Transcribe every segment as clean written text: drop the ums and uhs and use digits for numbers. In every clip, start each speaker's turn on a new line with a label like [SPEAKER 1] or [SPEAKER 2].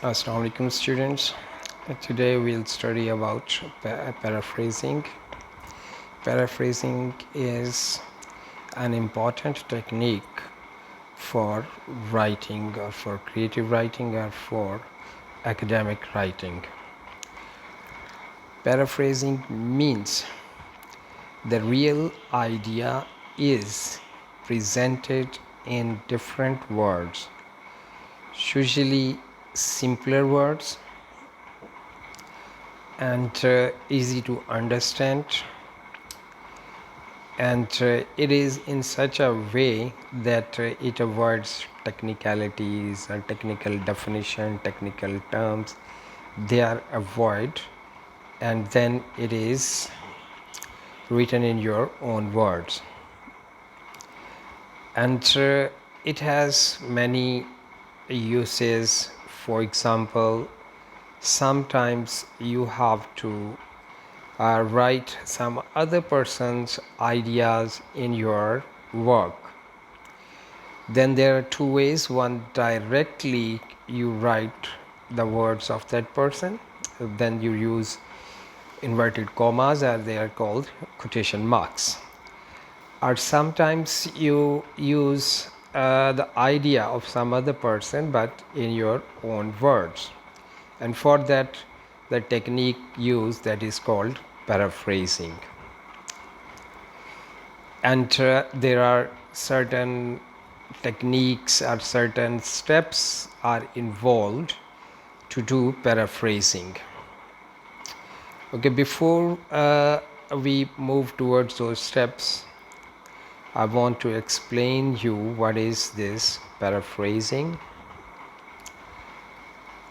[SPEAKER 1] Assalamu alaikum students. Today we'll study about paraphrasing. Paraphrasing is an important technique for writing or for creative writing or for academic writing. Paraphrasing means the real idea is presented in different words, usually simpler words and easy to understand, and it is in such a way that it avoids technicalities and technical definition, technical terms. They are avoided, and then it is written in your own words, and it has many uses. For example, sometimes you have to write some other person's ideas in your work. Then there are two ways. One, directly you write the words of that person, then you use inverted commas, as they are called quotation marks. Or sometimes you use the idea of some other person but in your own words, and for that the technique used, that is called paraphrasing. And there are certain techniques or certain steps are involved to do paraphrasing. Okay, before we move towards those steps, I want to explain you what is this paraphrasing.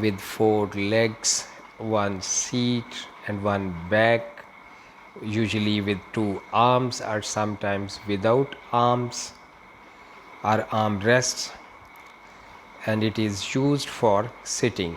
[SPEAKER 1] with 4 legs, 1 seat and 1 back, usually with 2 arms or sometimes without arms or armrests, and it is used for sitting.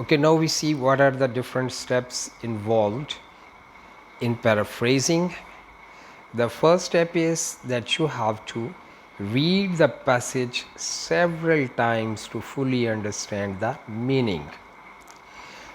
[SPEAKER 1] Okay, now we see what are the different steps involved in paraphrasing. The first step is that you have to read the passage several times to fully understand the meaning.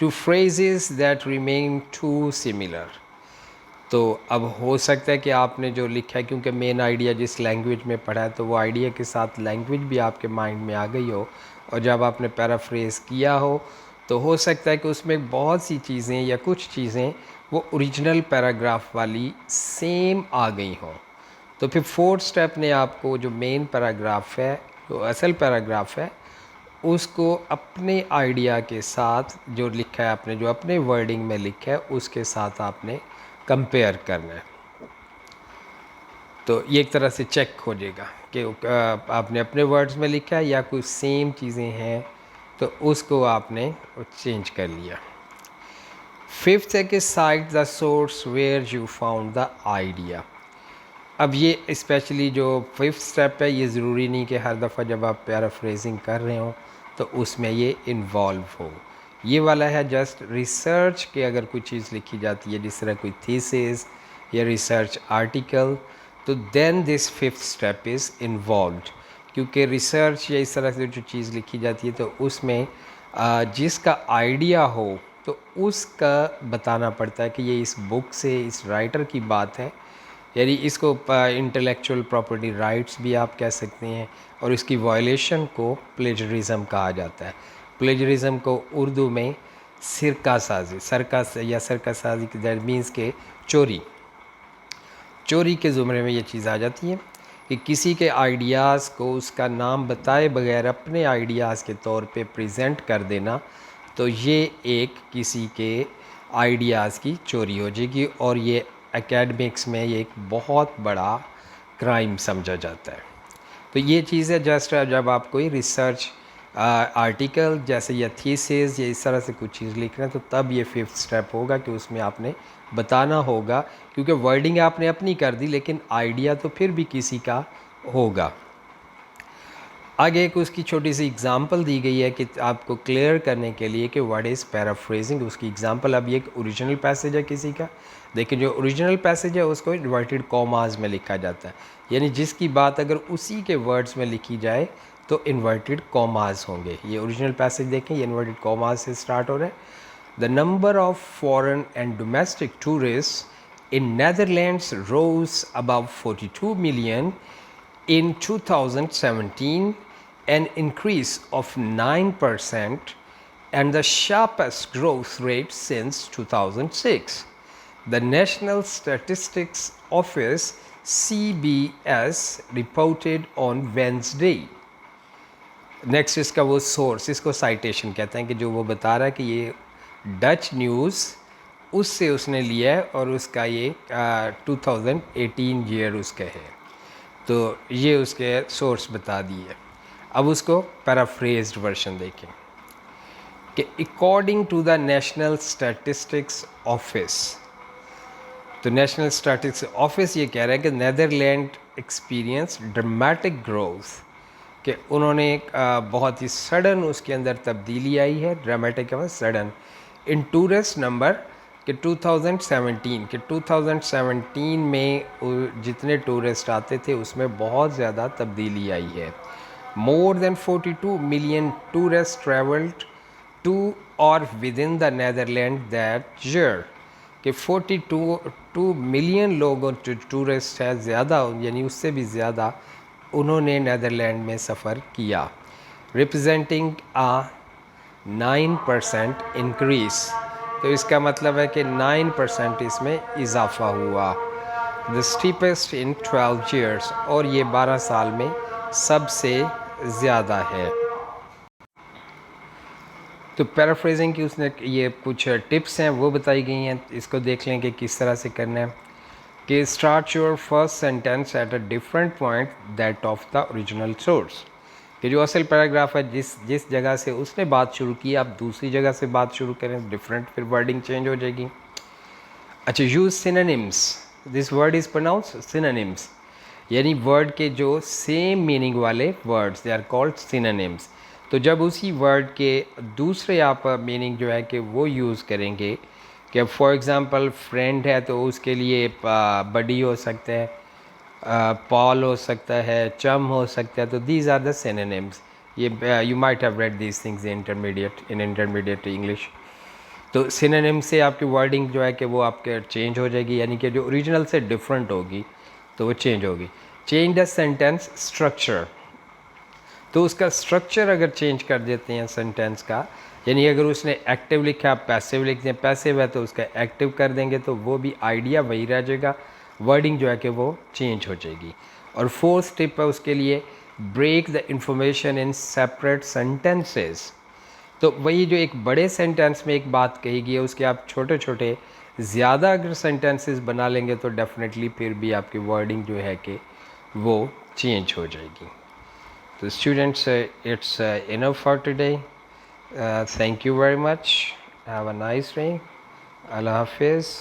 [SPEAKER 1] to phrases that remain too similar. تو اب ہو سکتا ہے کہ آپ نے جو لکھا ہے، کیونکہ مین آئیڈیا جس لینگویج میں پڑھا ہے تو وہ آئیڈیا کے ساتھ لینگویج بھی آپ کے مائنڈ میں آ گئی ہو، اور جب آپ نے پیرافریز کیا ہو تو ہو سکتا ہے کہ اس میں بہت سی چیزیں یا کچھ چیزیں وہ اوریجنل پیراگراف والی سیم آ گئی ہوں. تو پھر فورتھ سٹیپ نے آپ کو جو مین پیراگراف ہے، جو اصل پیراگراف ہے، اس کو اپنے آئیڈیا کے ساتھ جو لکھا ہے آپ نے، جو اپنے ورڈنگ میں لکھا ہے اس کے ساتھ آپ نے کمپیئر کرنا ہے. تو یہ ایک طرح سے چیک ہو جائے گا کہ آپ نے اپنے ورڈز میں لکھا ہے یا کوئی سیم چیزیں ہیں تو اس کو آپ نے چینج کر لیا. ففتھ ہے کہ cite the source where you found the idea. اب یہ اسپیشلی جو ففتھ سٹیپ ہے، یہ ضروری نہیں کہ ہر دفعہ جب آپ پیرافریزنگ کر رہے ہوں تو اس میں یہ انوالو ہو. یہ والا ہے جسٹ ریسرچ کے اگر کوئی چیز لکھی جاتی ہے، جس طرح کوئی تھیسس یا ریسرچ آرٹیکل، تو دین دس ففتھ اسٹیپ از انوالوڈ. کیونکہ ریسرچ یا اس طرح سے جو چیز لکھی جاتی ہے تو اس میں جس کا آئیڈیا ہو تو اس کا بتانا پڑتا ہے کہ یہ اس بک سے، اس رائٹر کی بات ہے. یعنی اس کو انٹلیکچوئل پراپرٹی رائٹس بھی آپ کہہ سکتے ہیں، اور اس کی وائلیشن کو پلیجرزم کہا جاتا ہے. پلیجرزم کو اردو میں سرقہ سازی، سرقہ سازی دیٹ مینس کہ چوری کے زمرے میں یہ چیز آ جاتی ہے کہ کسی کے آئیڈیاز کو اس کا نام بتائے بغیر اپنے آئیڈیاز کے طور پہ پریزنٹ کر دینا، تو یہ ایک کسی کے آئیڈیاز کی چوری ہو جائے گی، اور یہ اکیڈمکس میں یہ ایک بہت بڑا کرائم سمجھا جاتا ہے. تو یہ چیز ہے جسٹ جب آپ کوئی ریسرچ آرٹیکل جیسے یا تھیسز یا اس طرح سے کچھ چیز لکھ رہے ہیں تو تب یہ ففتھ سٹیپ ہوگا کہ اس میں آپ نے بتانا ہوگا، کیونکہ ورڈنگ آپ نے اپنی کر دی لیکن آئیڈیا تو پھر بھی کسی کا ہوگا. آگے ایک اس کی چھوٹی سی اگزامپل دی گئی ہے کہ آپ کو کلیئر کرنے کے لیے کہ واٹ از پیرافریزنگ. اس کی اگزامپل اب یہ ایک اوریجنل پیسج ہے کسی کا، لیکن جو اوریجنل پیسج ہے اس کو انورٹڈ کاماز میں لکھا جاتا ہے. یعنی جس کی بات اگر اسی کے ورڈز میں لکھی جائے تو انورٹڈ کاماز ہوں گے. یہ اوریجنل پیسج دیکھیں، یہ انورٹڈ کاماز سے سٹارٹ ہو رہا ہے. The number of foreign and domestic tourists in Netherlands rose above 42 million in 2017, an increase of 9% and the sharpest growth rate since 2006. The National Statistics Office (CBS) reported on Wednesday. Next اس کا وہ source, اس کو citation کہتے ہیں کہ جو وہ بتا رہا ہے کہ یہ ڈچ نیوز اس سے اس نے لیا ہے، اور اس کا یہ 2018 ایئر اس کا ہے. تو یہ اس کے سورس بتا دیے. اب اس کو پیرافریزڈ ورژن دیکھیں کہ according to the national statistics office. تو نیشنل اسٹیٹسٹکس آفس یہ کہہ رہا ہے کہ نیدرلینڈ ایکسپیرینس ڈرمیٹک گروتھ، کہ انہوں نے بہت ہی سڈن اس کے اندر تبدیلی آئی ہے. ڈرامیٹک ہے سڈن ان ٹورسٹ نمبر، کہ 2017 میں جتنے ٹورسٹ آتے تھے اس میں بہت زیادہ تبدیلی آئی ہے. More than 42 million tourist travelled to or with in the Netherland that year, کہ 42 ملین لوگوں جو ٹورسٹ ہے زیادہ، یعنی اس سے بھی زیادہ انہوں نے نیدرلینڈ میں سفر کیا. Representing 9% increase. تو اس کا مطلب ہے کہ 9% اس میں اضافہ ہوا. دا اسٹیپسٹ ان 12 ایئرس، اور یہ 12 سال میں سب سے زیادہ ہے. تو پیرافریزنگ کی اس نے یہ کچھ ٹپس ہیں وہ بتائی گئی ہیں، اس کو دیکھ لیں کہ کس طرح سے کرنا ہے. کہ start your first sentence at a different point that of the original source. کہ جو اصل پیراگراف ہے جس جگہ سے اس نے بات شروع کی آپ دوسری جگہ سے بات شروع کریں، ڈفرینٹ، پھر ورڈنگ چینج ہو جائے گی. اچھا، use synonyms. This word is pronounce synonyms, یعنی ورڈ کے جو سیم میننگ والے words, they are called synonyms. تو جب اسی ورڈ کے دوسرے آپ میننگ جو ہے کہ وہ یوز کریں گے، کہ فار ایگزامپل فرینڈ ہے تو اس کے لیے بڈی ہو سکتا ہے، پال ہو سکتا ہے، چم ہو سکتا ہے. تو دیز آر دا سینونیمس. یہ you might have read these things in intermediate English. تو سینونیم سے آپ کی ورڈنگ جو ہے کہ وہ آپ کے چینج ہو جائے گی، یعنی کہ جو اوریجنل سے ڈفرینٹ ہوگی تو وہ چینج ہوگی. چینج دا سینٹینس اسٹرکچر، تو اس کا اسٹرکچر اگر چینج کر دیتے ہیں سینٹینس کا، یعنی اگر اس نے ایکٹیو لکھا پیسیو لکھ دیں، پیسیو ہے تو اس کا ایکٹیو کر دیں گے تو وہ بھی آئیڈیا وہی رہ جائے گا، ورڈنگ جو ہے کہ وہ چینج ہو جائے گی. اور فورتھ ٹپ ہے اس کے لیے break the information in separate sentences. تو وہی جو ایک بڑے سینٹینس میں ایک بات کہی گئی ہے اس کے آپ چھوٹے چھوٹے زیادہ اگر سینٹینسز بنا لیں گے تو ڈیفینیٹلی پھر بھی آپ کی ورڈنگ جو ہے کہ وہ چینج ہو جائے گی. تو students it's enough for today. Thank you very much. Have a nice day. اللہ حافظ.